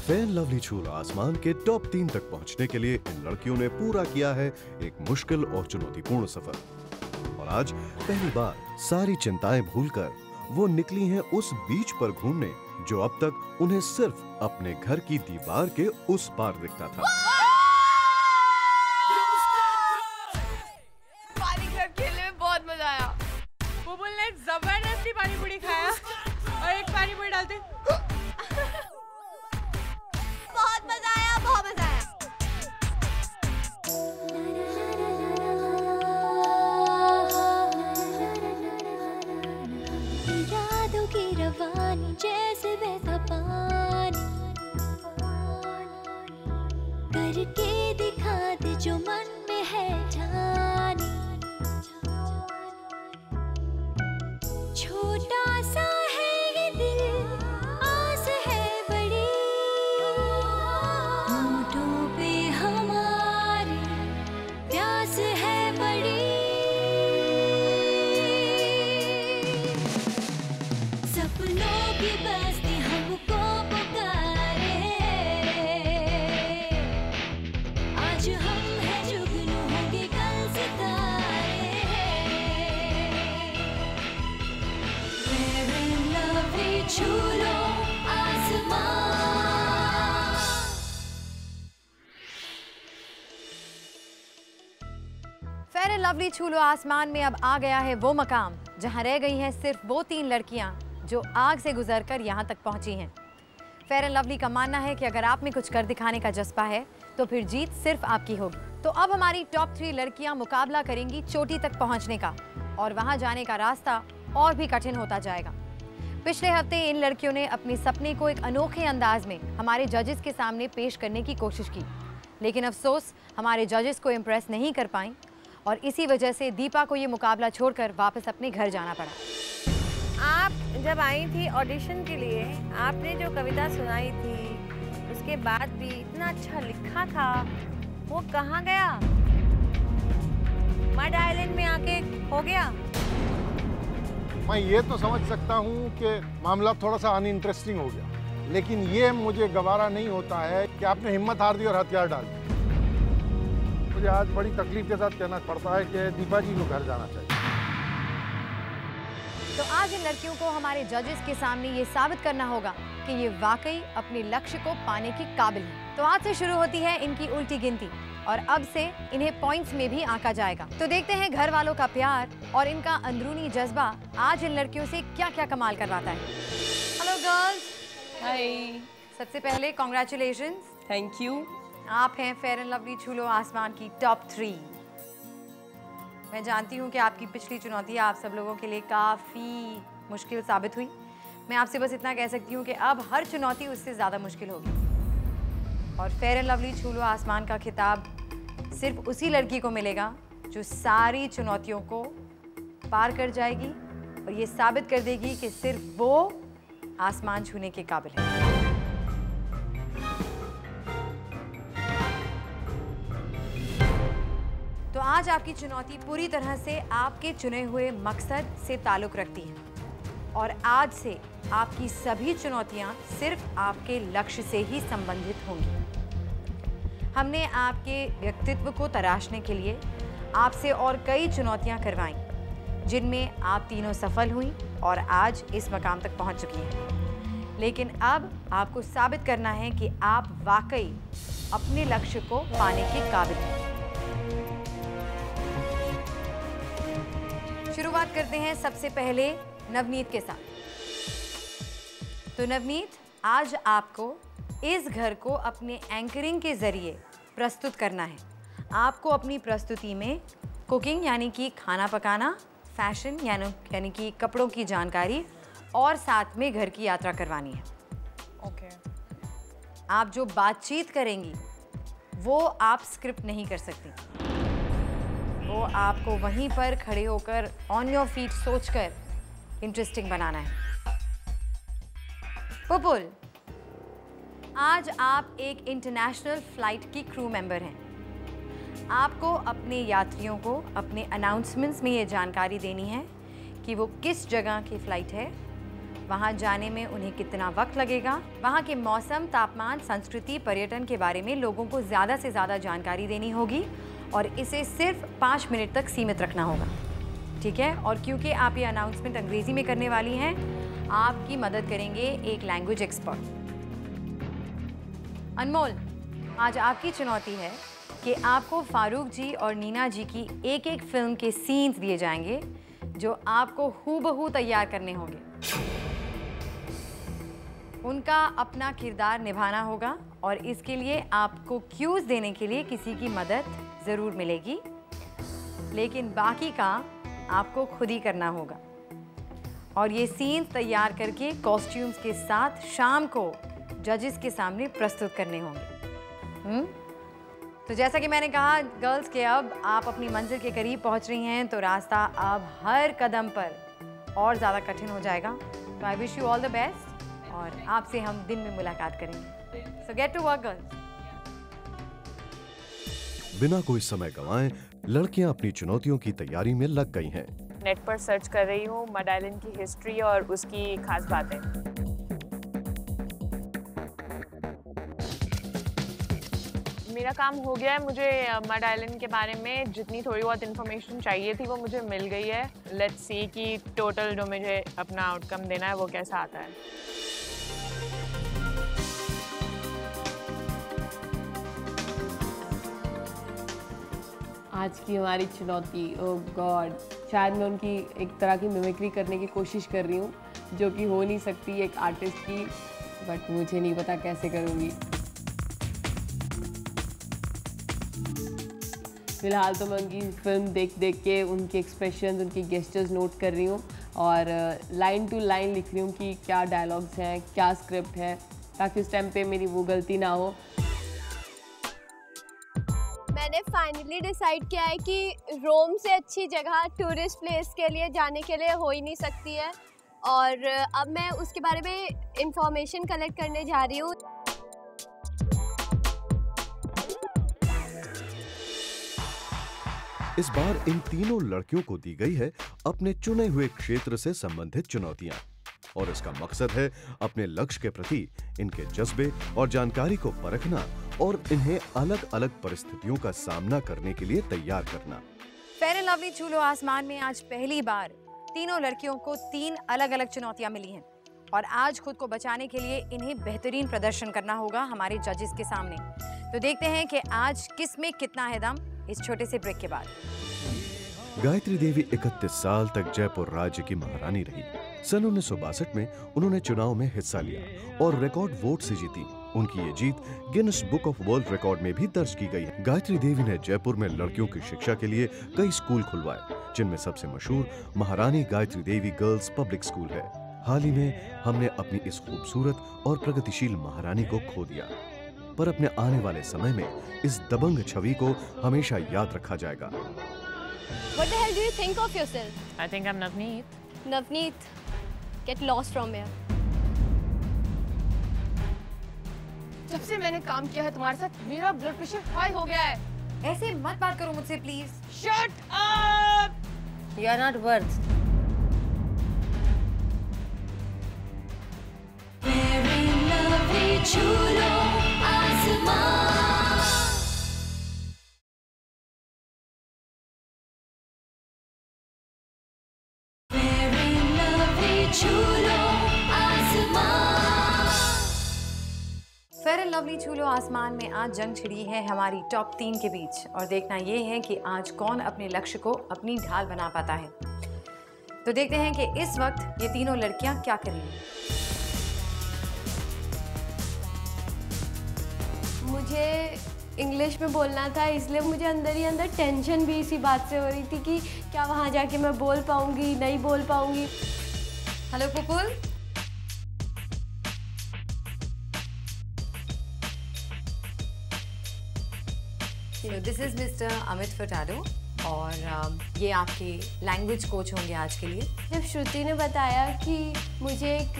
Fair lovely छूलो आसमान के top 3 तक पहुंचने के लिए इन लड़कियों ने पूरा किया है एक मुश्किल और चुनौतीपूर्ण सफर। और आज पहली बार सारी चिंताएं भूलकर वो निकली हैं उस बीच पर घूमने जो अब तक उन्हें सिर्फ अपने घर की दीवार के उस पार दिखता था। पानी क्लब खेलने में बहुत मजा आया। बुलबुल ने जबरदस्ती पानी पूरी खाया और एक पानी पूरी डालते बहुत मजा आया, बहुत मजा आया। यादों की रवानी जैसे बहता पानी, करके दिखा दे जो मन में है जानी। छोटा सा है ये दिल, आस है बड़ी, होठों पे हमारे प्यास है बड़ी। सपनों की बस्ती हमको पुकारे, आज हम हैं जुगनू होंगे कल सितारे। फेयर एंड लवली छू लो आसमान। फेयर एंड लवली छूलो आसमान में अब आ गया है वो मकाम जहां रह गई हैं सिर्फ वो 3 लड़कियां जो आग से गुजरकर यहां तक पहुंची हैं। फेयर एंड लवली का मानना है कि अगर आप में कुछ कर दिखाने का जज्बा है तो फिर जीत सिर्फ आपकी होगी। तो अब हमारी टॉप 3 लड़कियां मुकाबला करेंगी चोटी तक पहुंचने का, और वहां जाने का रास्ता और भी कठिन होता जाएगा। पिछले हफ्ते इन लड़कियों ने अपने सपने को एक अनोखे अंदाज में हमारे जजेस के सामने पेश करने की कोशिश की, लेकिन अफसोस हमारे जजेस को इम्प्रेस नहीं कर पाई और इसी वजह से दीपा को ये मुकाबला छोड़कर वापस अपने घर जाना पड़ा। आप जब आई थी ऑडिशन के लिए, आपने जो कविता सुनाई थी उसके बाद भी इतना अच्छा लिखा था, वो कहाँ गया? मड आइलैंड में आके हो गया। मैं ये तो समझ सकता हूँ कि मामला थोड़ा सा अनइंटरेस्टिंग हो गया, लेकिन ये मुझे गवारा नहीं होता है कि आपने हिम्मत हार दी और हथियार डाल दिए। मुझे आज बड़ी तकलीफ के साथ कहना पड़ता है कि दीपा जी को घर जाना चाहिए। तो आज इन लड़कियों को हमारे जजेस के सामने ये साबित करना होगा कि ये वाकई अपने लक्ष्य को पाने की काबिल है। तो आज से शुरू होती है इनकी उल्टी गिनती और अब से इन्हें पॉइंट्स में भी आंका जाएगा। तो देखते हैं घर वालों का प्यार और इनका अंदरूनी जज्बा आज इन लड़कियों से क्या क्या कमाल करवाता है। Hello girls. हाय। सबसे पहले कॉन्ग्रेचुलेशंस, थैंक यू। आप हैं फेयर एंड लवली छूलो आसमान की टॉप 3। मैं जानती हूँ कि आपकी पिछली चुनौती आप सब लोगों के लिए काफ़ी मुश्किल साबित हुई। मैं आपसे बस इतना कह सकती हूँ कि अब हर चुनौती उससे ज़्यादा मुश्किल होगी और फेयर एंड लवली छूलो आसमान का खिताब सिर्फ उसी लड़की को मिलेगा जो सारी चुनौतियों को पार कर जाएगी और ये साबित कर देगी कि सिर्फ वो आसमान छूने के काबिल है। तो आज आपकी चुनौती पूरी तरह से आपके चुने हुए मकसद से ताल्लुक़ रखती है और आज से आपकी सभी चुनौतियां सिर्फ आपके लक्ष्य से ही संबंधित होंगी। हमने आपके व्यक्तित्व को तराशने के लिए आपसे और कई चुनौतियां करवाईं, जिनमें आप तीनों सफल हुई और आज इस मकाम तक पहुंच चुकी हैं। लेकिन अब आपको साबित करना है कि आप वाकई अपने लक्ष्य को पाने के काबिल हैं। शुरुआत करते हैं सबसे पहले नवनीत के साथ। तो नवनीत, आज आपको इस घर को अपने एंकरिंग के जरिए प्रस्तुत करना है। आपको अपनी प्रस्तुति में कुकिंग यानी कि खाना पकाना, फैशन यानी कि कपड़ों की जानकारी और साथ में घर की यात्रा करवानी है। ओके। आप जो बातचीत करेंगी वो आप स्क्रिप्ट नहीं कर सकती, वो आपको वहीं पर खड़े होकर ऑन योर फीट सोचकर इंटरेस्टिंग बनाना है। पुपुल, आज आप एक इंटरनेशनल फ्लाइट की क्रू मेंबर हैं। आपको अपने यात्रियों को अपने अनाउंसमेंट्स में ये जानकारी देनी है कि वो किस जगह की फ़्लाइट है वहाँ जाने में उन्हें कितना वक्त लगेगा, वहाँ के मौसम, तापमान, संस्कृति, पर्यटन के बारे में लोगों को ज़्यादा से ज़्यादा जानकारी देनी होगी और इसे सिर्फ 5 मिनट तक सीमित रखना होगा, ठीक है। और क्योंकि आप ये अनाउंसमेंट अंग्रेजी में करने वाली हैं, आपकी मदद करेंगे एक लैंग्वेज एक्सपर्ट। अनमोल, आज आपकी चुनौती है कि आपको फारूक जी और नीना जी की एक एक फिल्म के सीन्स दिए जाएंगे जो आपको हूबहू तैयार करने होंगे। उनका अपना किरदार निभाना होगा और इसके लिए आपको क्यूज देने के लिए किसी की मदद ज़रूर मिलेगी, लेकिन बाकी काम आपको खुद ही करना होगा। और ये सीन्स तैयार करके कॉस्ट्यूम्स के साथ शाम को जजेस के सामने प्रस्तुत करने होंगे। तो जैसा कि मैंने कहा गर्ल्स के अब आप अपनी मंजिल के करीब पहुंच रही हैं, तो रास्ता अब हर कदम पर और ज़्यादा कठिन हो जाएगा। तो I wish you all the best और आपसे हम दिन में मुलाकात करेंगे। So get to work girls. बिना कोई समय गंवाए लड़कियां अपनी चुनौतियों की तैयारी में लग गई हैं। नेट पर सर्च कर रही हूँ मड आइलैंड की हिस्ट्री और उसकी खास बातें। मेरा काम हो गया है, मुझे मड आइलैंड के बारे में जितनी थोड़ी बहुत इन्फॉर्मेशन चाहिए थी वो मुझे मिल गई है। लेट्स सी कि टोटल जो मुझे अपना आउटकम देना है वो कैसा आता है। आज की हमारी चुनौती, ओह गॉड, शायद मैं उनकी एक तरह की मिमिक्री करने की कोशिश कर रही हूँ जो कि हो नहीं सकती एक आर्टिस्ट की, बट मुझे नहीं पता कैसे करूँगी। फ़िलहाल तो मैं उनकी फिल्म देख देख के उनके एक्सप्रेशंस, उनकी गेस्चर्स नोट कर रही हूँ और लाइन टू लाइन लिख रही हूँ कि क्या डायलॉग्स हैं, क्या स्क्रिप्ट है, ताकि उस टाइम पे मेरी वो गलती ना हो। मैंने फाइनली डिसाइड किया है कि रोम से अच्छी जगह टूरिस्ट प्लेस के लिए जाने के लिए हो ही नहीं सकती है और अब मैं उसके बारे में इंफॉर्मेशन कलेक्ट करने जा रही हूँ। इस बार इन तीनों लड़कियों को दी गई है अपने चुने हुए क्षेत्र से संबंधित चुनौतियां और इसका मकसद है अपने लक्ष्य के प्रति इनके जज्बे और जानकारी को परखना और इन्हें अलग अलग परिस्थितियों का सामना करने के लिए तैयार करना। फेयर एंड लवली छू लो आसमान में आज पहली बार तीनों लड़कियों को 3 अलग अलग चुनौतियां मिली हैं और आज खुद को बचाने के लिए इन्हें बेहतरीन प्रदर्शन करना होगा हमारे जजेस के सामने। तो देखते हैं कि आज किस में कितना है दम इस छोटे से ब्रेक के बाद। गायत्री देवी 31 साल तक जयपुर राज्य की महारानी रही। सन 1962 में उन्होंने चुनाव में हिस्सा लिया और रिकॉर्ड वोट से जीती। उनकी ये जीत Guinness Book of World Record में भी दर्ज की गई है। गायत्री देवी ने जयपुर में लड़कियों की शिक्षा के लिए कई स्कूल खुलवाए, जिनमें सबसे मशहूर महारानी Gayatri Devi girls public school है। हाल ही में हमने अपनी इस खूबसूरत और प्रगतिशील महारानी को खो दिया, पर अपने आने वाले समय में इस दबंग छवि को हमेशा याद रखा जाएगा। What the hell do you think of yourself? I think I'm Navneet. Navneet, get lost from here. जब से मैंने काम किया है तुम्हारे साथ, मेरा ब्लड प्रेशर हाई हो गया है। ऐसे मत बात करो मुझसे please. Shut up! You are not worth. Very lovely छूलो आसमान। Very lovely छूलो आसमान। फेयर एंड लवली छू लो आसमान में आज जंग छिड़ी है हमारी टॉप 3 के बीच और देखना ये है कि आज कौन अपने लक्ष्य को अपनी ढाल बना पाता है। तो देखते हैं कि इस वक्त ये तीनों लड़कियां क्या करेंगी। मुझे इंग्लिश में बोलना था, इसलिए मुझे अंदर ही अंदर टेंशन भी इसी बात से हो रही थी कि क्या वहाँ जाके मैं बोल पाऊँगी, नहीं बोल पाऊँगी। Hello Pupul. This is mister Amit Furtado और ये आपके लैंग्वेज कोच होंगे आज के लिए। जब श्रुति ने बताया कि मुझे एक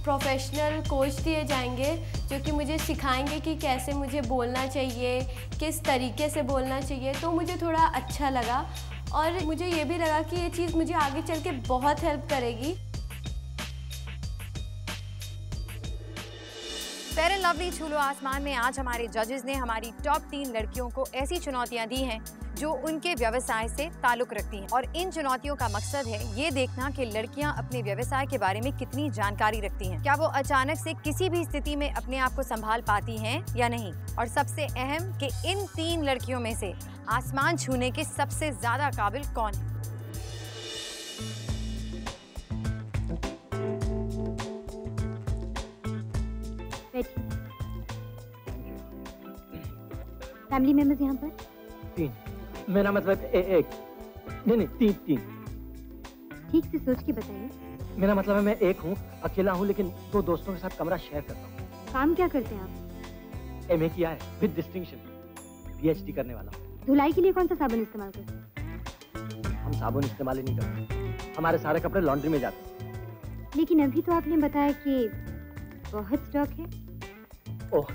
प्रोफेशनल कोच दिए जाएंगे जो कि मुझे सिखाएंगे कि कैसे मुझे बोलना चाहिए, किस तरीके से बोलना चाहिए, तो मुझे थोड़ा अच्छा लगा और मुझे ये भी लगा कि ये चीज़ मुझे आगे चल के बहुत हेल्प करेगी। फेयर एंड लवली छू लो आसमान में आज हमारे जजेस ने हमारी टॉप 3 लड़कियों को ऐसी चुनौतियां दी हैं जो उनके व्यवसाय से ताल्लुक रखती हैं और इन चुनौतियों का मकसद है ये देखना कि लड़कियां अपने व्यवसाय के बारे में कितनी जानकारी रखती हैं, क्या वो अचानक से किसी भी स्थिति में अपने आप को संभाल पाती हैं या नहीं, और सबसे अहम कि इन 3 लड़कियों में से आसमान छूने के सबसे ज्यादा काबिल कौन है। फैमिली मेंबर्स यहाँ पर 3, मेरा मतलब एक नहीं 3। ठीक से सोच के बताइए। मेरा मतलब है मैं एक हूँ, अकेला हूँ, लेकिन 2 दोस्तों के साथ कमरा शेयर करता हूँ। काम क्या करते हैं आप? MA किया है विद डिस्टिंक्शन, PhD करने वाला हूँ। धुलाई के लिए कौन सा साबुन इस्तेमाल करते हैं? हम साबुन इस्तेमाल ही नहीं करते, हमारे सारे कपड़े लॉन्ड्री में जाते हैं। लेकिन अभी तो आपने बताया कि बहुत स्टॉक है। ओह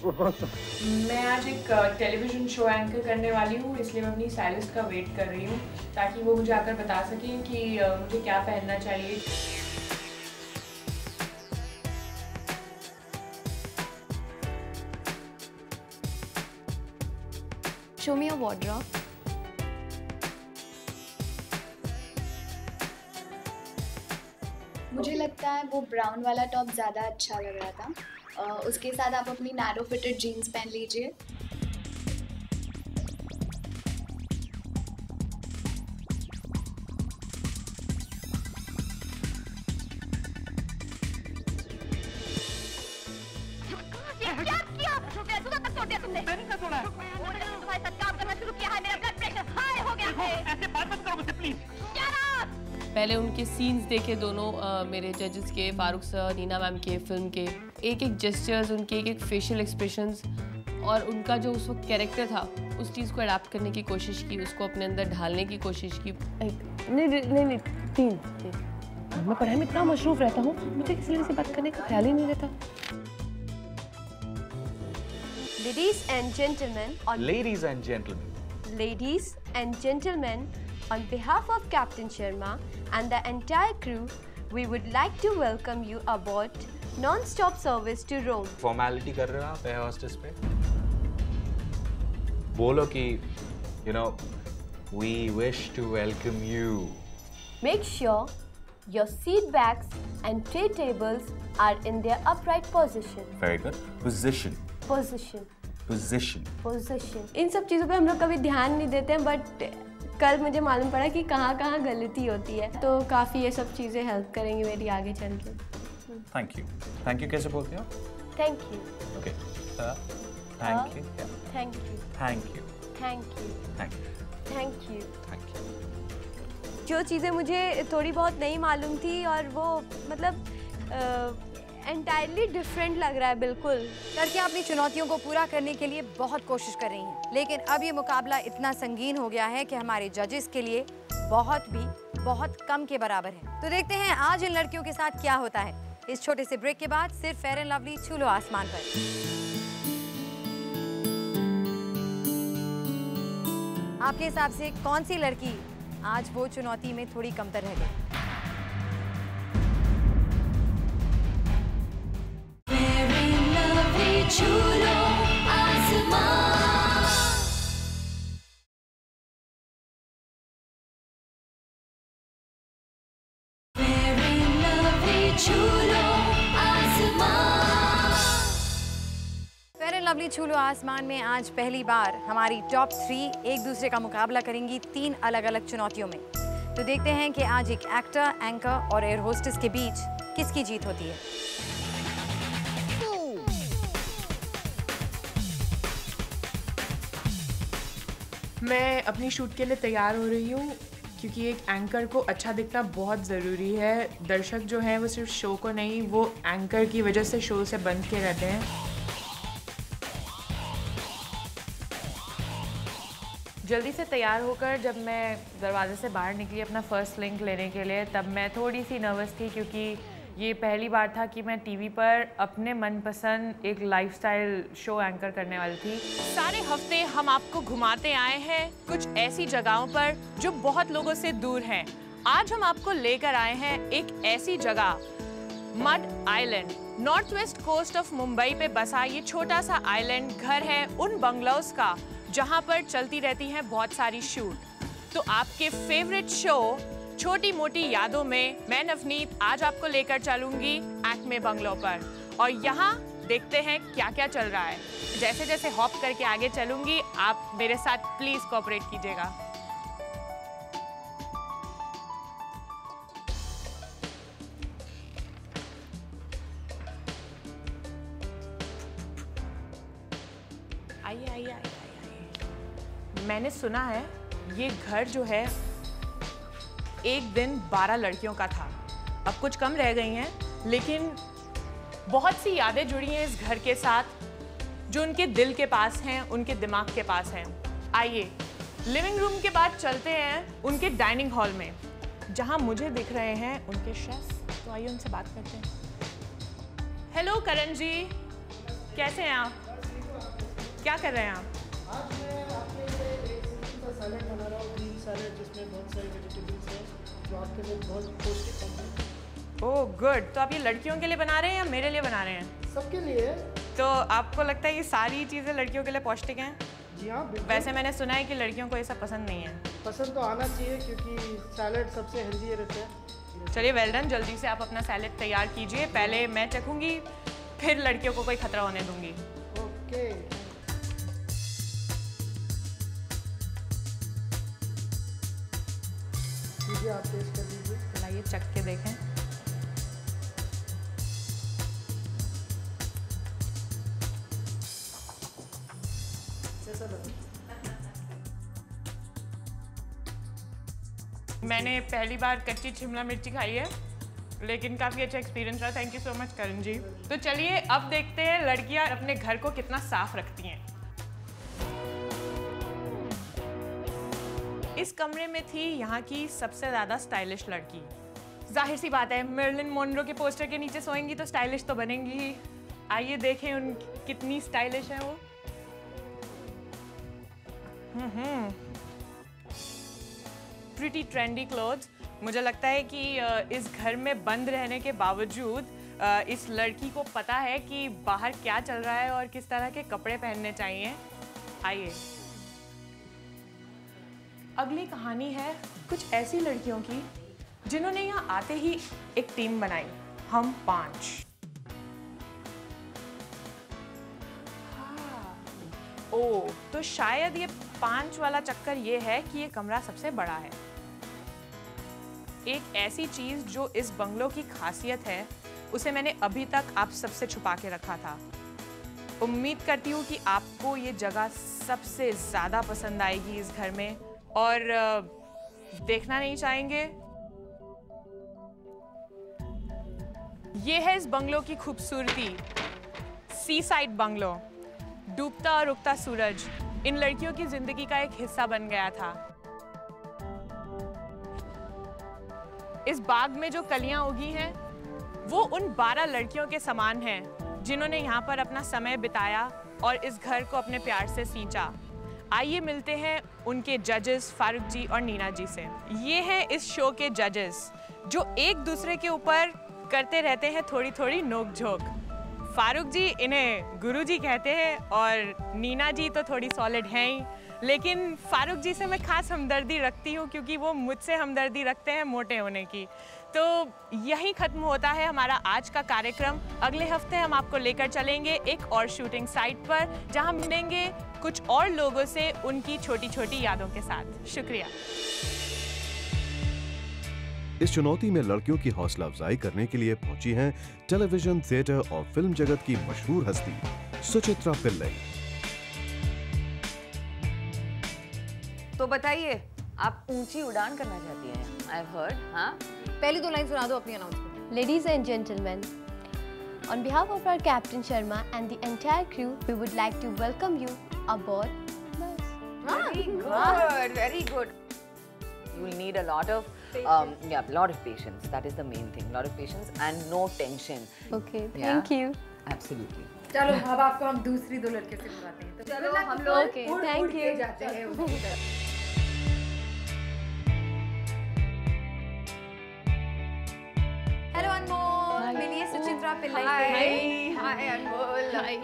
मैं आज एक टेलीविजन शो एंकर करने वाली हूँ, इसलिए मैं अपनी स्टाइलिस्ट का वेट कर रही हूँ ताकि वो मुझे आकर बता सकें कि मुझे क्या पहनना चाहिए। Show me your wardrobe. मुझे लगता है वो ब्राउन वाला टॉप ज़्यादा अच्छा लग रहा था। उसके साथ आप अपनी नैरो फिटेड जीन्स पहन लीजिए। पहले उनके सीन्स देखे दोनों मेरे जजेस के, फारूक सर, नीना मैम के, फिल्म के एक जेस्चर्स, उनके एक फेशियल एक्सप्रेशंस और उनका जो उस वक्त कैरेक्टर था उस चीज़ को अडैप्ट करने की कोशिश की, उसको अपने अंदर ढालने की कोशिश की। नहीं 3। मैं पढ़ाई में इतना मशरूफ रहता हूँ, मुझे किसी से बात करने का ख्याल ही नहीं रहता। Ladies and gentlemen, ladies and gentlemen, on behalf of Captain Sharma and the entire crew, we would like to welcome you aboard non-stop service to Rome. Formality कर रहे हो आप एयर होस्टेस पे? बोलो कि we wish to welcome you. Make sure your seat backs and tray tables are in their upright position. Very good. Position. इन सब चीज़ों पे हम लोग कभी ध्यान नहीं देते हैं, बट कल मुझे मालूम पड़ा कि कहाँ कहाँ गलती होती है, तो काफ़ी ये सब चीज़ें हेल्प करेंगी मेरी आगे चल के। थैंक यू कैसे बोलते हो? Thank you. Okay, thank you. जो चीज़ें मुझे थोड़ी बहुत नहीं मालूम थी और वो मतलब एंटायरली डिफरेंट लग रहा है बिल्कुल। लड़कियां अपनी चुनौतियों को पूरा करने के लिए बहुत कोशिश कर रही हैं, लेकिन अब ये मुकाबला इतना संगीन हो गया है कि हमारे जजेस के लिए बहुत कम के बराबर है। तो देखते हैं आज इन लड़कियों के साथ क्या होता है। इस छोटे से ब्रेक के बाद सिर्फ फेयर एंड लवली छू लो आसमान पर। आपके हिसाब से कौन सी लड़की आज वो चुनौती में थोड़ी कमतर रह गई? छू लो आसमान। Very lovely, छू लो आसमान। फेयर एंड लवली छू लो आसमान में आज पहली बार हमारी टॉप 3 एक दूसरे का मुकाबला करेंगी 3 अलग-अलग चुनौतियों में। तो देखते हैं कि आज एक एक्टर, एंकर और एयर होस्टेस के बीच किसकी जीत होती है। मैं अपनी शूट के लिए तैयार हो रही हूँ क्योंकि एक एंकर को अच्छा दिखना बहुत ज़रूरी है। दर्शक जो हैं वो सिर्फ शो को नहीं, वो एंकर की वजह से शो से बंध के रहते हैं। जल्दी से तैयार होकर जब मैं दरवाजे से बाहर निकली अपना फर्स्ट लिंक लेने के लिए, तब मैं थोड़ी सी नर्वस थी क्योंकि ये पहली बार था कि मैं टीवी पर अपने मनपसंद एक लाइफस्टाइल शो एंकर करने वाली थी। सारे हफ्ते हम आपको घुमाते आए हैं कुछ ऐसी जगहों पर जो बहुत लोगों से दूर हैं। आज हम आपको लेकर आए हैं एक ऐसी जगह mud island north west coast of Mumbai पे बसा ये छोटा सा आइलैंड घर है उन बंगलोज का जहां पर चलती रहती हैं बहुत सारी शूट। तो आपके फेवरेट शो छोटी मोटी यादों में मैं नवनीत आज आपको लेकर चलूंगी एक्मे बंगलो पर, और यहाँ देखते हैं क्या क्या चल रहा है। जैसे जैसे हॉप करके आगे चलूंगी आप मेरे साथ प्लीज कोऑपरेट कीजिएगा। आइए आइए आइए आइए। मैंने सुना है ये घर जो है एक दिन 12 लड़कियों का था, अब कुछ कम रह गई हैं, लेकिन बहुत सी यादें जुड़ी हैं इस घर के साथ जो उनके दिल के पास हैं, उनके दिमाग के पास हैं। आइए लिविंग रूम के बाद चलते हैं उनके डाइनिंग हॉल में जहां मुझे दिख रहे हैं उनके शेफ। तो आइए उनसे बात करते हैं। हेलो करण जी, कैसे हैं आप? क्या कर रहे हैं आप? आज मैं आपके लिए एक सिंपल सा सैलेड बना रहा हूँ, ग्रीन सैलेड जिसमें बहुत सारे वेजिटेबल्स हैं जो आपके लिए बहुत पौष्टिक होंगे। Oh good. तो आप ये लड़कियों के लिए बना रहे हैं या मेरे लिए बना रहे हैं? सबके लिए। तो आपको लगता है ये सारी चीज़ें लड़कियों के लिए पौष्टिक हैं? जी हाँ बिल्कुल। वैसे मैंने सुना है कि लड़कियों को ये सब पसंद नहीं है। पसंद तो आना चाहिए क्योंकि सैलेड सबसे हेल्दी रहता है। चलिए वेल डन, जल्दी से आप अपना सैलेड तैयार कीजिए। पहले मैं चखूंगी फिर लड़कियों को कोई खतरा होने दूंगी। ओके। आप टेस्ट कर लीजिए। लाइए चख के देखें। कैसा लगा? मैंने पहली बार कच्ची शिमला मिर्ची खाई है, लेकिन काफ़ी अच्छा एक्सपीरियंस रहा। थैंक यू सो मच करण जी। तो चलिए अब देखते हैं लड़कियां अपने घर को कितना साफ रखती हैं। इस कमरे में थी यहाँ की सबसे ज़्यादा स्टाइलिश लड़की। जाहिर सी बात है, मर्लिन मोनरो के पोस्टर के नीचे सोएंगी तो स्टाइलिश तो बनेंगी ही। आइए देखें उन कितनी स्टाइलिश है वो। Pretty trendy clothes. मुझे लगता है कि इस घर में बंद रहने के बावजूद इस लड़की को पता है कि बाहर क्या चल रहा है और किस तरह के कपड़े पहनने चाहिए। आइए अगली कहानी है कुछ ऐसी लड़कियों की जिन्होंने यहाँ आते ही एक टीम बनाई, हम 5। ओह, तो शायद ये 5 वाला चक्कर ये है कि ये कमरा सबसे बड़ा है। एक ऐसी चीज जो इस बंगलो की खासियत है उसे मैंने अभी तक आप सबसे छुपा के रखा था। उम्मीद करती हूँ कि आपको ये जगह सबसे ज़्यादा पसंद आएगी इस घर में, और देखना नहीं चाहेंगे। ये है इस बंगलो की खूबसूरती, सी साइड बंगलो। डूबता और उगता सूरज इन लड़कियों की जिंदगी का एक हिस्सा बन गया था। इस बाग में जो कलियां उगी हैं वो उन 12 लड़कियों के समान हैं जिन्होंने यहाँ पर अपना समय बिताया और इस घर को अपने प्यार से सींचा। आइए मिलते हैं उनके जजेस फारूक जी और नीना जी से। ये हैं इस शो के जजेस जो एक दूसरे के ऊपर करते रहते हैं थोड़ी थोड़ी नोक-झोंक। फारूक जी इन्हें गुरुजी कहते हैं और नीना जी तो थोड़ी सॉलिड हैं ही, लेकिन फारूक जी से मैं खास हमदर्दी रखती हूँ क्योंकि वो मुझसे हमदर्दी रखते हैं मोटे होने की। तो यही ख़त्म होता है हमारा आज का कार्यक्रम। अगले हफ्ते हम आपको लेकर चलेंगे एक और शूटिंग साइट पर जहाँ मिलेंगे कुछ और लोगों से उनकी छोटी छोटी यादों के साथ। शुक्रिया। इस चुनौती में लड़कियों की हौसला अफजाई करने के लिए पहुंची हैं टेलीविजन, थिएटर और फिल्म जगत की मशहूर हस्ती सुचित्रा पिल्लई। तो बताइए, आप ऊंची उड़ान करना चाहती हैं? I've heard, हाँ? पहली 2 लाइन सुना दो अपनी announcement. Ladies and gentlemen, on behalf of our Captain Sharma and the entire crew, we would like to welcome you aboard. Very good, very good. You will need a lot of patience. That is the main thing. A lot of patience and no tension. Okay, thank you. Absolutely. चलो अब आपको हम दूसरी 2 लड़के से बुलाते हैं। तो चलो हम लोग okay, thank you. जाते हैं उनकी तरफ। हेलो अनमोल, मिलिए Pillai Hi, hi Anmol. Hi.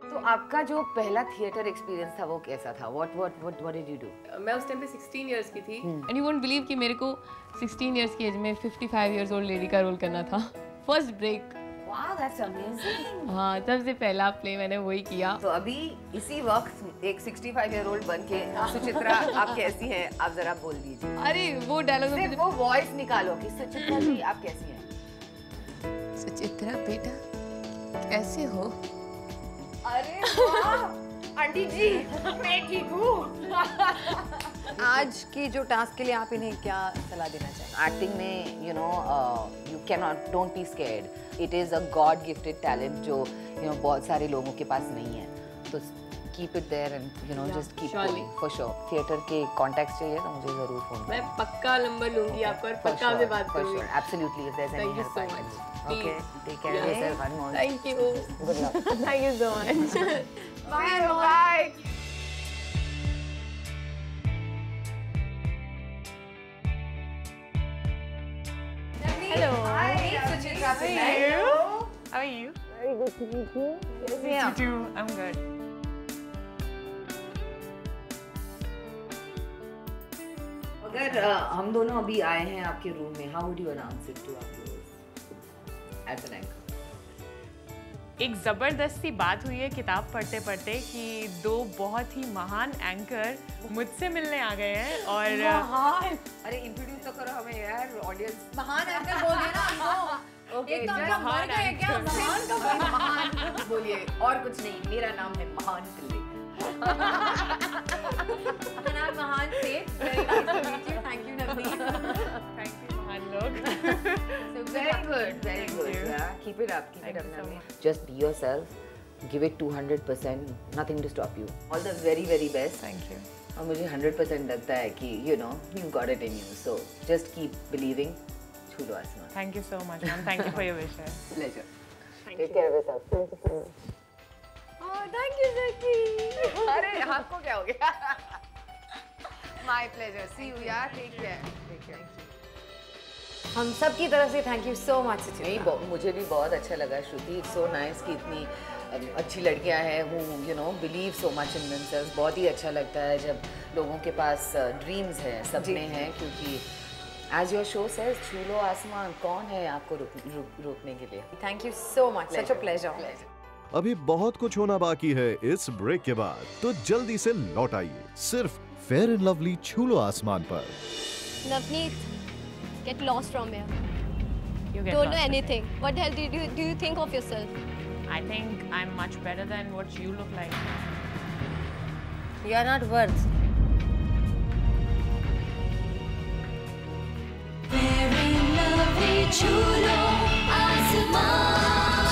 तो आपका जो पहला थिएटर एक्सपीरियंस था वो कैसा था? What did you do? मैं उस टाइम पे 16 इयर्स की थी एंड यू वोंट बिलीव कि मेरे को 16 इयर्स की एज में 55 इयर्स ओल्ड लेडी का रोल करना था। First break. Wow, that's amazing. हाँ, तब से पहला प्ले मैंने वही किया। तो अभी इसी वक्त एक 65 ईयर ओल्ड बन के सुचित्रा आप कैसी हैं? आप जरा बोल दीजिए। अरे वो डायलॉग में सिर्फ वो वॉइस निकालो कि सुचित्रा जी आप कैसी हैं? सुचित्रा बेटा कैसे हो? अरे वाह आंटी जी मैं ठीक हूँ। आज की जो टास्क के लिए आप इन्हें क्या सलाह देना चाहेंगे? एक्टिंग में you cannot, don't be scared. It is a God gifted talent जो बहुत सारे लोगों के पास नहीं है, तो keep it there and just keep going for sure. Theatre के contacts चाहिए तो मुझे जरूर फोन। मैं पक्का नंबर लूंगी आपको और पक्का आपसे बात करूंगी। For sure, absolutely. If there's any help I can do. Okay, take care of yourself, Anmol. Thank you. Good luck. Thank you so much. Bye, bye. Hello. Hi, Suchitra. How are you? How are you? Very good to meet you. Good to meet you. I'm good. अगर हम दोनों अभी आए हैं आपके room में, how would you announce it to our viewers as an anchor? एक ज़बरदस्त सी बात हुई है किताब पढ़ते पढ़ते कि दो बहुत ही महान एंकर मुझसे मिलने आ गए हैं और महान। अरे इंट्रोड्यूस तो करो हमें यार, ऑडियंस। महान एंकर बोल दिया ना हमको। एक तो आपका मर गए क्या? महान का बोल। महान बोलिए और कुछ नहीं, मेरा नाम है महान पिल्ले। महान थे। Very nice to meet you. Thank you Navneet. Thank you महान लोग। So very good, very good. Yeah, keep it up, keep it up, Navneet. Just be yourself. Give it 200%. Nothing to stop you. All the very, very best. Thank you. और मुझे 100% लगता है कि you got it in you. So just keep believing. छू लो आसमान. Thank you so much, ma'am. Thank you for your wishes. Pleasure. Thank Take care of yourself. Thank you so much. Oh, thank you, Zaki. अरे आपको क्या हो गया? My pleasure. See you, यार. Take care. Take care. हम सब की तरफ से thank you so much Suchitra. नहीं, मुझे भी बहुत अच्छा लगा श्रुति। इट्स सो नाइस कि इतनी अच्छी लड़कियां हैं who believe so much in themselves. बहुत ही अच्छा लगता है जब लोगों के पास ड्रीम्स हैं, सपने हैं, क्योंकि एज योर शो सेज छू लो आसमान, कौन है आपको रोकने के लिए। Thank you so much, such a pleasure. अभी बहुत कुछ होना बाकी है इस ब्रेक के बाद, तो जल्दी से लौट आइए सिर्फ फेयर एंड लवली छू लो आसमान पर। Navneet, get lost from here. You get Don't lost know with anything. What the hell do you think of yourself? I think I'm much better than what you look like. You are not worth. Very lovely chulo आसमान।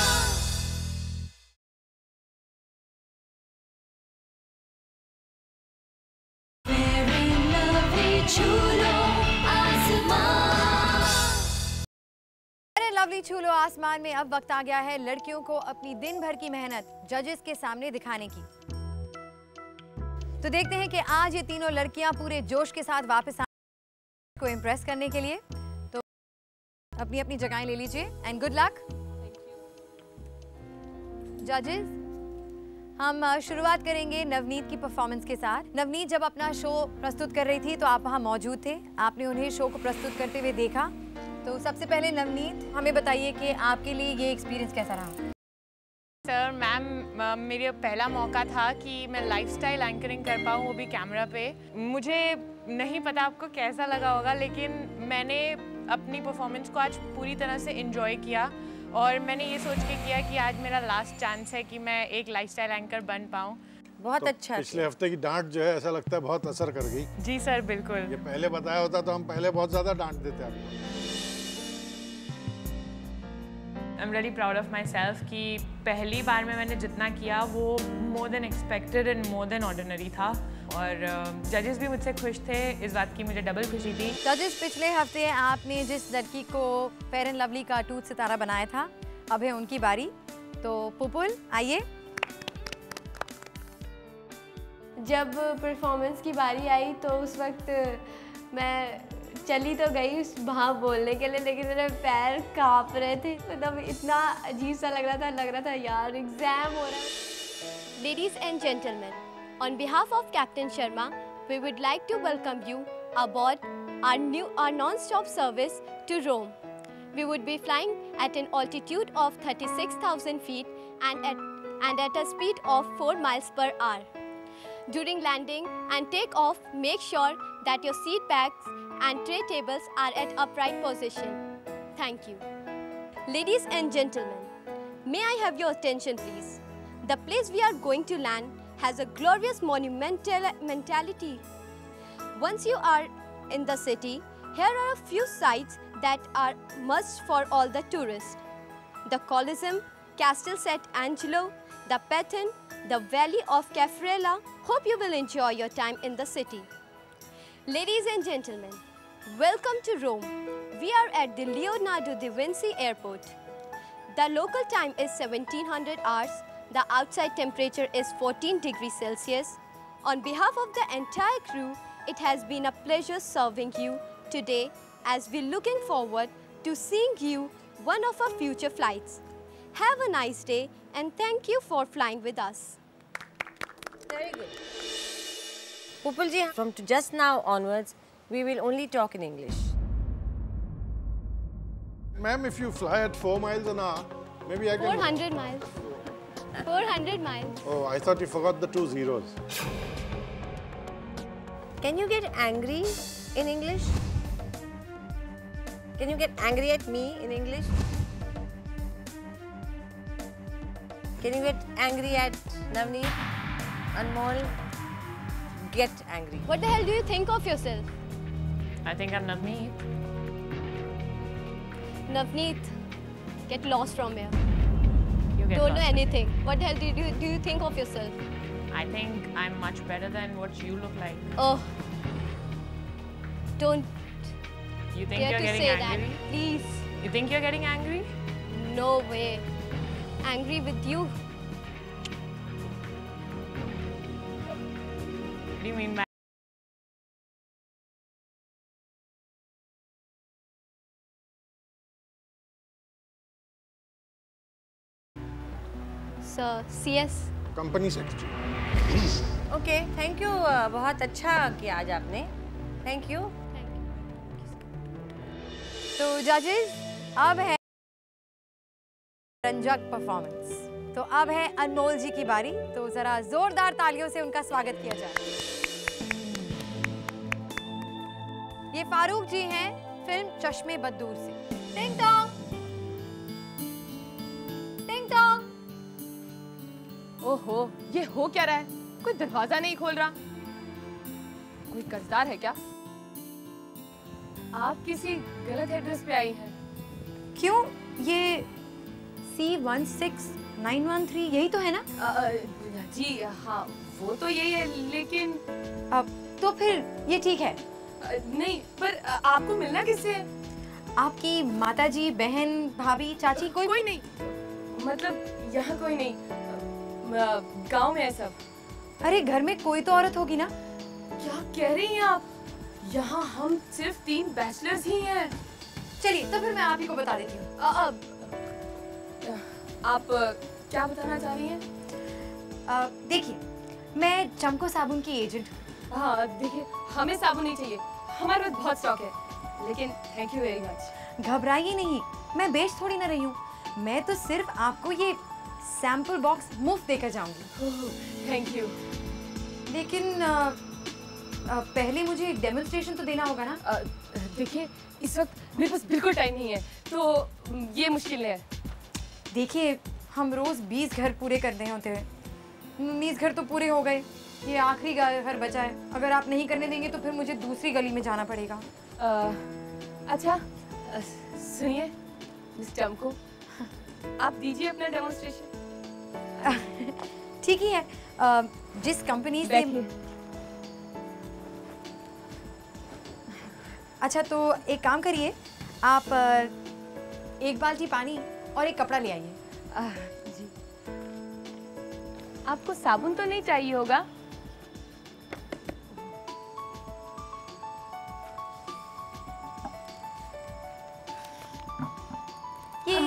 Very lovely chulo आसमान। अरे lovely छूलो आसमान में अब वक्त आ गया है लड़कियों को अपनी दिन भर की मेहनत जजेस के सामने दिखाने की। तो देखते हैं कि आज ये तीनों लड़कियां पूरे जोश के साथ वापस को इम्प्रेस करने के लिए। तो अपनी अपनी जगहें ले लीजिए एंड गुड लक। जजेस, हम शुरुआत करेंगे नवनीत की परफॉर्मेंस के साथ। नवनीत जब अपना शो प्रस्तुत कर रही थी तो आप वहां मौजूद थे, आपने उन्हें शो को प्रस्तुत करते हुए देखा। तो सबसे पहले नवनीत हमें बताइए कि आपके लिए ये एक्सपीरियंस कैसा रहा? सर मैम, मेरा पहला मौका था कि मैं लाइफस्टाइल एंकरिंग कर पाऊँ, वो भी कैमरा पे। मुझे नहीं पता आपको कैसा लगा होगा, लेकिन मैंने अपनी परफॉर्मेंस को आज पूरी तरह से एंजॉय किया और मैंने ये सोच के किया कि आज मेरा लास्ट चांस है कि मैं एक लाइफस्टाइल एंकर बन पाऊँ। बहुत तो अच्छा। पिछले हफ्ते की डांट जो है ऐसा लगता है बहुत असर कर गई। जी सर, बिल्कुल। ये पहले बताया होता तो हम पहले बहुत ज़्यादा डांट देते आपको। I am really proud of my self कि पहली बार में मैंने जितना किया वो more than expected and more than ordinary था। और जजेस भी मुझसे खुश थे, इस बात की मुझे डबल खुशी थी। जजेस, पिछले हफ्ते आपने जिस लड़की को फेयर एंड लवली का टूथ सितारा बनाया था, अब है उनकी बारी। तो पुपुल आइए। जब परफॉर्मेंस की बारी आई तो उस वक्त मैं चली तो गई वहाँ बोलने के लिए, लेकिन मेरे पैर काँप रहे थे। मतलब इतना अजीब सा लग रहा था यार एग्जाम हो रहा है। Ladies and gentlemen, on behalf of Captain Sharma, we would like to welcome you aboard our non-stop service to Rome. We would be flying at an altitude of 36,000 feet and at a speed of 4 miles per hour. During landing and takeoff, make sure that your seat backs and tray tables are at upright position. Thank you. Ladies and gentlemen, may I have your attention please? The place we are going to land has a glorious monumental mentality. Once you are in the city, here are a few sites that are must for all the tourists. The Colosseum, Castel Sant'Angelo, the Pantheon, the Valley of Caffarella. Hope you will enjoy your time in the city. Ladies and gentlemen, welcome to Rome. We are at the Leonardo da Vinci Airport. The local time is 1700 hours. The outside temperature is 14 degrees Celsius. On behalf of the entire crew, it has been a pleasure serving you today as we're looking forward to seeing you one of our future flights. Have a nice day and thank you for flying with us. Very good. Upal ji, from just now onwards, we will only talk in English. Ma'am, if you fly at 4 miles an hour, maybe I can... 400 miles. 400 miles. Oh, I thought you forgot the 2 zeros. Can you get angry in English? Can you get angry at me in English? Can you get angry at Navneet, Anmol? Get angry. What the hell do you think of yourself? I think I'm Navneet. Navneet, get lost from here. You get Don't know lost. anything. What the hell do you think of yourself? I think I'm much better than what you look like. Oh, don't You think dare you're to getting say angry? that, please. You think you're getting angry? No way. Angry with you. What do you mean by... Sir, CS. Company secretary. Okay, thank you. बहुत अच्छा किया आज आपने. Thank you. तो जजेस, अब है रंजक परफॉर्मेंस। तो अब है अनमोल जी की बारी, तो जरा जोरदार तालियों से उनका स्वागत किया जाए। ये फारूक जी हैं फिल्म चश्मे बदूर से। टिंग टोंग, टिंग टोंग। ओहो, ये हो क्या रहा है? कोई दरवाजा नहीं खोल रहा। कोई कर्जदार है क्या? आप किसी गलत एड्रेस पे आई हैं। क्यों? ये C16913 यही तो है ना? जी हाँ, वो तो यही है, लेकिन अब तो फिर ये ठीक है। नहीं, पर आपको मिलना किससे है? आपकी माताजी, बहन, भाभी, चाची कोई नहीं। मतलब यहाँ कोई नहीं, गांव में है सब। अरे घर में कोई तो औरत होगी ना? क्या कह रही हैं आप? यहाँ हम सिर्फ 3 बैचलर्स ही हैं। चलिए तो फिर मैं आप ही को बता देती हूँ। आप क्या बताना चाह रही हैं? देखिए, मैं चमको साबुन की एजेंट हूँ। हाँ, देखिए, हमें साबुन नहीं चाहिए, हमारे पास बहुत स्टॉक है, लेकिन थैंक यू वेरी मच। घबराइए नहीं, मैं बेच थोड़ी ना रही हूँ, मैं तो सिर्फ आपको ये सैंपल बॉक्स मुफ्त देकर जाऊंगी। Thank you. लेकिन पहले मुझे एक डेमोन्स्ट्रेशन तो देना होगा ना? देखिए, इस वक्त मेरे पास बिल्कुल टाइम नहीं है, तो ये मुश्किल है। देखिए, हम रोज 20 घर पूरे करने होते हैं, 19 घर तो पूरे हो गए, ये आखिरी घर बचा है। अगर आप नहीं करने देंगे तो फिर मुझे दूसरी गली में जाना पड़ेगा। अच्छा, सुनिए मिस चमको, आप दीजिए अपना डेमोन्स्ट्रेशन। ठीक ही है। जिस कंपनी से... अच्छा, तो एक काम करिए, आप एक बाल्टी पानी और एक कपड़ा ले आइए। जी। आपको साबुन तो नहीं चाहिए होगा? ये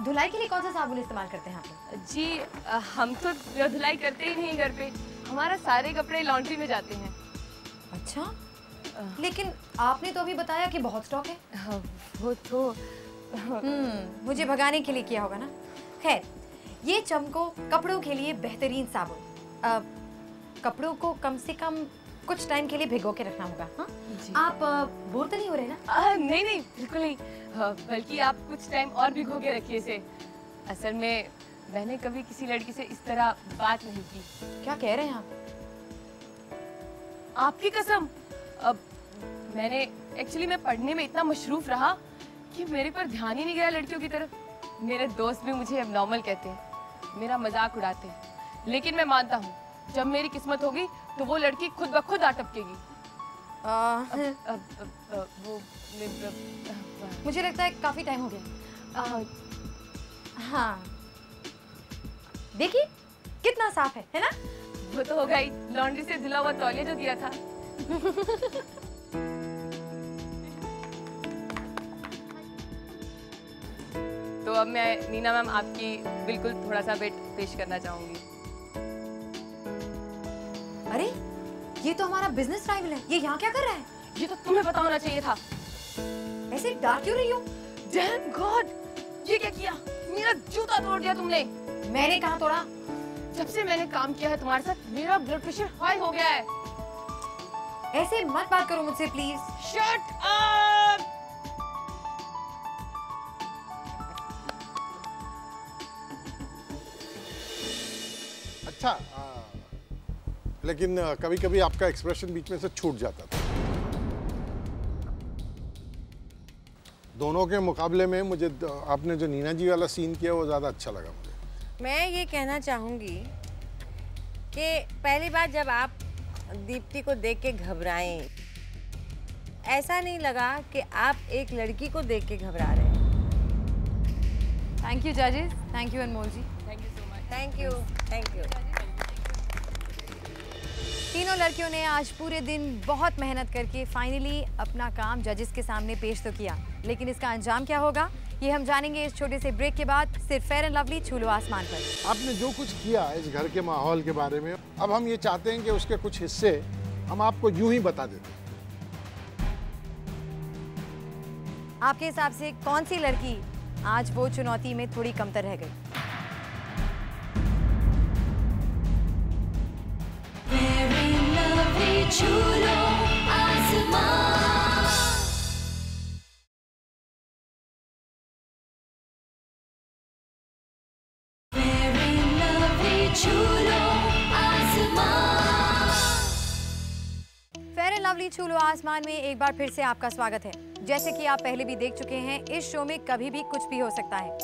धुलाई के लिए कौन सा साबुन इस्तेमाल करते हैं आप लोग? जी हम तो धुलाई करते ही नहीं घर पे, हमारा सारे कपड़े लॉन्ड्री में जाते हैं। अच्छा, लेकिन आपने तो अभी बताया कि बहुत स्टॉक है। वो तो मुझे भगाने के लिए किया होगा ना। खैर, ये चमको कपड़ों के लिए बेहतरीन साबुन। कपड़ों को कम से कम कुछ टाइम के लिए भिगो के रखना होगा। हाँ? आप बोर तो नहीं हो रहे ना? नहीं नहीं बिल्कुल नहीं, बल्कि आप कुछ टाइम और भिगो के रखिए इसे। असल में मैंने कभी किसी लड़की से इस तरह बात नहीं की। क्या कह रहे हैं आप? आपकी कसम। अब मैंने मैं पढ़ने में इतना मशरूफ रहा कि मेरे पर ध्यान ही नहीं गया लड़कियों की तरफ। मेरे दोस्त भी मुझे एबनॉर्मल कहते हैं, मेरा मजाक उड़ाते हैं, लेकिन मैं मानता हूँ जब मेरी किस्मत होगी तो वो लड़की खुद ब खुद आ टपकेगी। मुझे लगता है काफी टाइम हो गया। हाँ, देखिए कितना साफ है ना? वो तो होगा ही, लॉन्ड्री से धुला हुआ तौलिया जो दिया था। तो अब मैं नीना मैम आपकी बिल्कुल थोड़ा सा वेट पेश करना चाहूंगी। अरे ये तो हमारा बिजनेस राइवल है, ये यहाँ क्या कर रहा है? ये तो तुम्हें पता होना चाहिए था। ऐसे डांट क्यों रही हो? Damn God! ये क्या किया? मेरा जूता तोड़ दिया तुमने। मैंने कहाँ तोड़ा? जब से मैंने काम किया है तुम्हारे साथ मेरा ब्लड प्रेशर हाई हो गया है। ऐसे मत बात करो मुझसे प्लीज। Shut up! अच्छा, लेकिन कभी-कभी आपका एक्सप्रेशन बीच में से छूट जाता था। दोनों के मुकाबले में मुझे आपने जो नीना जी वाला सीन किया वो ज़्यादा अच्छा लगा मुझे। मैं ये कहना चाहूँगी कि पहली बार जब आप दीप्ति को देख के घबराएं, ऐसा नहीं लगा कि आप एक लड़की को देख के घबरा रहे हैं। थैंक यू जजेस, thank you Anmol ji. Thank you so much. Thank you, thank you. तीनों लड़कियों ने आज पूरे दिन बहुत मेहनत करके फाइनली अपना काम जजेस के सामने पेश तो किया, लेकिन इसका अंजाम क्या होगा ये हम जानेंगे इस छोटे से ब्रेक के बाद, सिर्फ फेयर एंड लवली छू लो आसमान पर। आपने जो कुछ किया इस घर के माहौल के बारे में, अब हम ये चाहते हैं कि उसके कुछ हिस्से हम आपको यूं ही बता देते हैं। आपके हिसाब से कौन सी लड़की आज वो चुनौती में थोड़ी कमतर रह गई? फेयर एंड लवली छू लो आसमान में एक बार फिर से आपका स्वागत है। जैसे कि आप पहले भी देख चुके हैं, इस शो में कभी भी कुछ भी हो सकता है।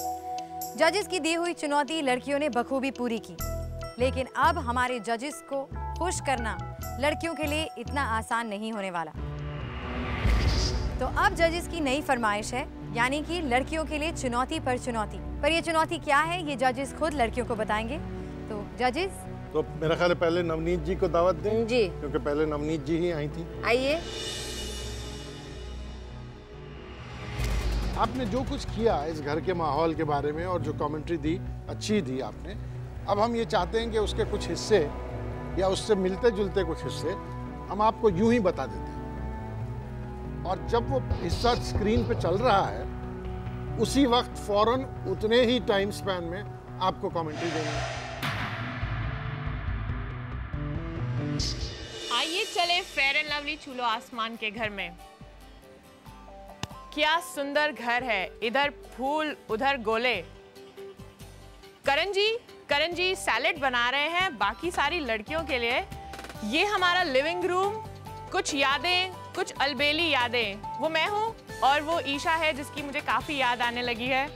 जजेस की दी हुई चुनौती लड़कियों ने बखूबी पूरी की, लेकिन अब हमारे जजेस को खुश करना लड़कियों के लिए इतना आसान नहीं होने वाला। तो अब जजेस की नई फरमाइश है, यानी कि लड़कियों के लिए चुनौती पर चुनौती। पर ये चुनौती क्या है ये जजेस खुद लड़कियों को बताएंगे। तो जजेस, तो मेरा ख्याल है पहले नवनीत जी को दावत दें जी, क्योंकि पहले नवनीत जी ही आई थी। आइए। आपने जो कुछ किया इस घर के माहौल के बारे में और जो कमेंट्री दी अच्छी दी आपने, अब हम ये चाहते हैं कि उसके कुछ हिस्से या उससे मिलते जुलते कुछ हिस्से हम आपको यूं ही बता देते हैं, और जब वो हिस्सा स्क्रीन पे चल रहा है उसी वक्त फौरन उतने ही टाइम स्पैन में आपको कमेंट्री देनी है। आइए चले फेयर एंड लवली छू लो आसमान के घर में। क्या सुंदर घर है, इधर फूल उधर गोले। करण जी सैलेड बना रहे हैं बाकी सारी लड़कियों के लिए। ये हमारा लिविंग रूम, कुछ यादें, कुछ अलबेली यादें। वो मैं हूँ और वो ईशा है जिसकी मुझे काफी याद आने लगी है।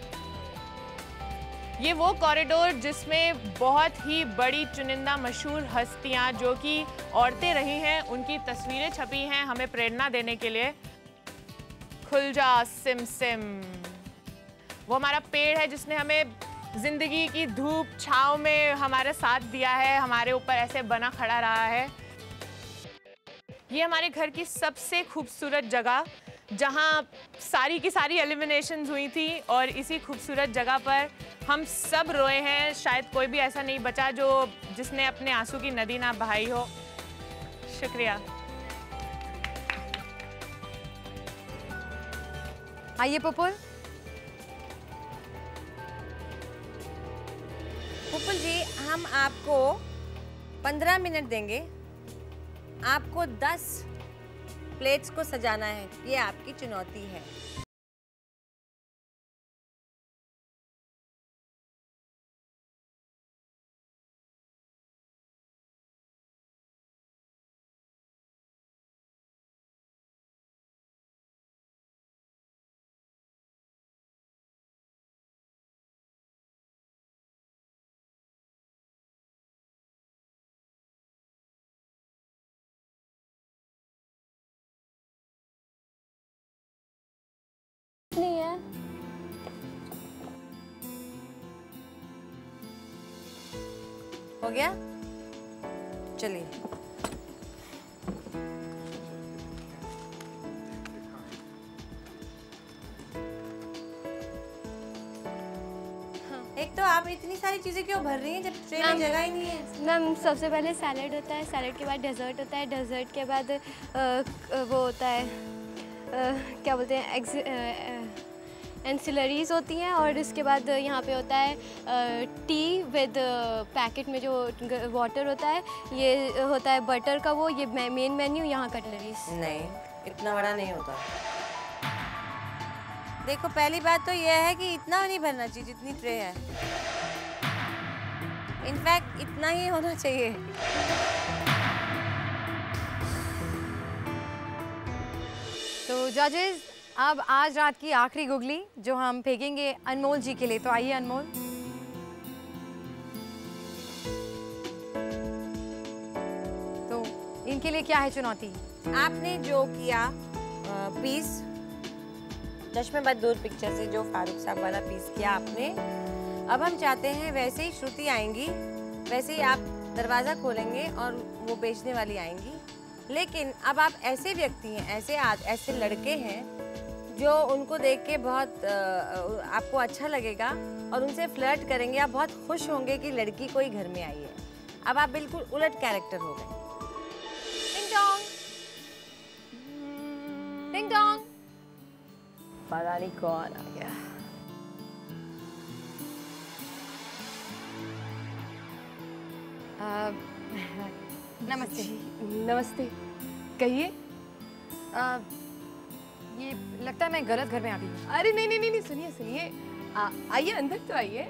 ये वो कॉरिडोर जिसमें बहुत ही बड़ी चुनिंदा मशहूर हस्तियां जो कि औरतें रही हैं उनकी तस्वीरें छपी हैं हमें प्रेरणा देने के लिए। खुल जा सिम सिम, वो हमारा पेड़ है जिसने हमें जिंदगी की धूप छांव में हमारे साथ दिया है, हमारे ऊपर ऐसे बना खड़ा रहा है। ये हमारे घर की सबसे खूबसूरत जगह जहाँ सारी की सारी एलिमिनेशंस हुई थी और इसी खूबसूरत जगह पर हम सब रोए हैं। शायद कोई भी ऐसा नहीं बचा जिसने अपने आंसू की नदी ना बहाई हो। शुक्रिया। आइए पुपुल। पुपुल जी, हम आपको 15 मिनट देंगे। आपको 10 प्लेट्स को सजाना है, ये आपकी चुनौती है। नहीं है। हो गया? चलिए। एक तो आप इतनी सारी चीजें क्यों भर रही हैं जब ट्रे में जगह ही नहीं है? मैम, सबसे पहले सैलेड होता है, सैलेड के बाद डेजर्ट होता है, डेजर्ट के बाद वो होता है क्या बोलते हैं, एंसिलरीज होती हैं, और इसके बाद यहाँ पे होता है टी विद पैकेट में जो वाटर होता है, ये होता है बटर का वो, ये मेन मेन्यू, यहाँ कटलरीज। नहीं, इतना बड़ा नहीं होता। देखो, पहली बात तो यह है कि इतना नहीं भरना चाहिए जितनी ट्रे है। इनफैक्ट इतना ही होना चाहिए। तो जजेस, अब आज रात की आखिरी गुगली जो हम फेंकेंगे अनमोल जी के लिए। तो आइए अनमोल। तो इनके लिए क्या है चुनौती? आपने जो किया पीस चश्मे बद दूर पिक्चर से, जो फारूक साहब वाला पीस किया आपने, अब हम चाहते हैं वैसे ही श्रुति आएंगी, वैसे ही आप दरवाज़ा खोलेंगे और वो बेचने वाली आएंगी। लेकिन अब आप ऐसे व्यक्ति हैं, ऐसे लड़के हैं जो उनको देख के बहुत आपको अच्छा लगेगा और उनसे फ्लर्ट करेंगे। आप बहुत खुश होंगे कि लड़की कोई घर में आई है। अब आप बिल्कुल उलट कैरेक्टर हो गए। टिंग टोंग, टिंग टोंग। पता नहीं कौन आ गया। नमस्ते। नमस्ते, कहिए। ये लगता है मैं गलत घर में आ गई हूँ। अरे नहीं, सुनिए, आइए अंदर तो आइए,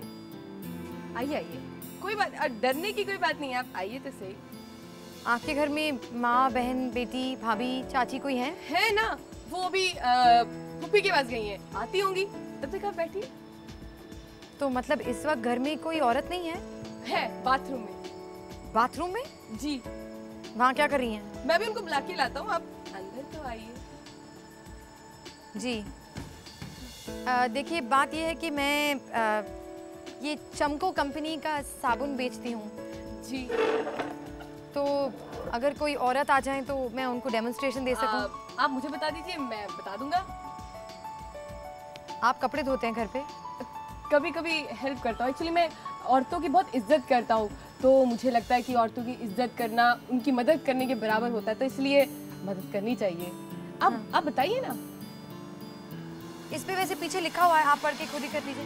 आइए। कोई बात, डरने की कोई बात नहीं है, आप आइए तो सही। आपके घर में माँ, बहन, बेटी, भाभी, चाची कोई है ना? वो अभी पुप्पी के पास गई हैं, आती होंगी, तब तक आप बैठिए। तो मतलब इस वक्त घर में कोई औरत नहीं है? है, बाथरूम में। बाथरूम में? जी। वहाँ क्या कर रही हैं? मैं भी उनको बुला के लाता हूँ, आप अंदर तो आइए। जी। देखिए, बात यह है कि मैं ये चमको कंपनी का साबुन बेचती हूँ। जी। तो अगर कोई औरत आ जाए तो मैं उनको डेमोन्स्ट्रेशन दे सकूँ? आप मुझे बता दीजिए, मैं बता दूंगा। आप कपड़े धोते हैं घर पे? कभी कभी हेल्प करता हूँ। एक्चुअली मैं औरतों की बहुत इज्जत करता हूँ, तो मुझे लगता है कि औरतों की इज्जत करना उनकी मदद करने के बराबर होता है, तो इसलिए मदद करनी चाहिए। आप बताइए ना। इस पे वैसे पीछे लिखा हुआ है, आप पढ़ के खुद ही कर लीजिए।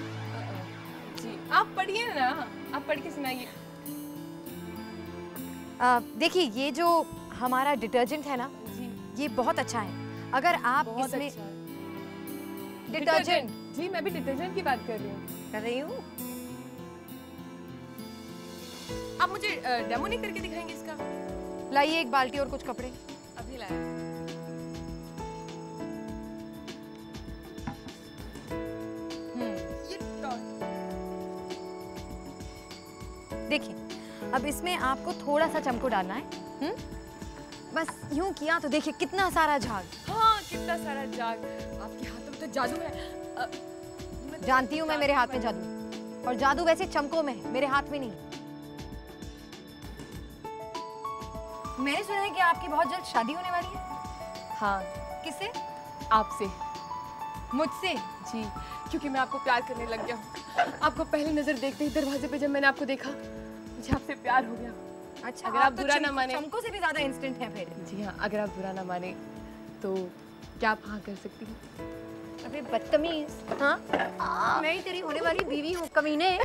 जी, आप पढ़िए ना, आप पढ़ के सुनाइए। देखिए, ये जो हमारा डिटर्जेंट है ना जी, ये बहुत अच्छा है। अगर आप इसमें डिटर्जेंट, जी मैं भी डिटर्जेंट की बात कर रही हूँ। आप मुझे डेमो नहीं करके दिखाएंगे इसका? लाइए एक बाल्टी और कुछ कपड़े। अभी लाया। देखिए, अब इसमें आपको थोड़ा सा चमको डालना है। बस यूं किया तो देखिए कितना सारा झाग। हाँ, कितना सारा झाग। आपके हाथों में तो जादू है। जानती हूँ मैं, मेरे हाथ में जादू, और जादू वैसे चमकों में है, मेरे हाथ में नहीं। मैंने सुना है कि आपकी बहुत जल्द शादी होने वाली है। हाँ। किससे? आपसे। मुझसे? जी, क्योंकि मैं आपको प्यार करने लग गया हूँ। आपको पहली नज़र देखते ही दरवाजे पे जब मैंने आपको देखा, मुझे आपसे प्यार हो गया। अच्छा, अगर आप बुरा ना माने, चमकों से भी ज़्यादा इंस्टेंट है फिर। जी हाँ, अगर आप बुरा ना माने तो क्या आप हाँ कर सकती हैं? अबे बदतमीज, हाँ? मैं ही तेरी होने वाली बीवी हूँ, कमीने।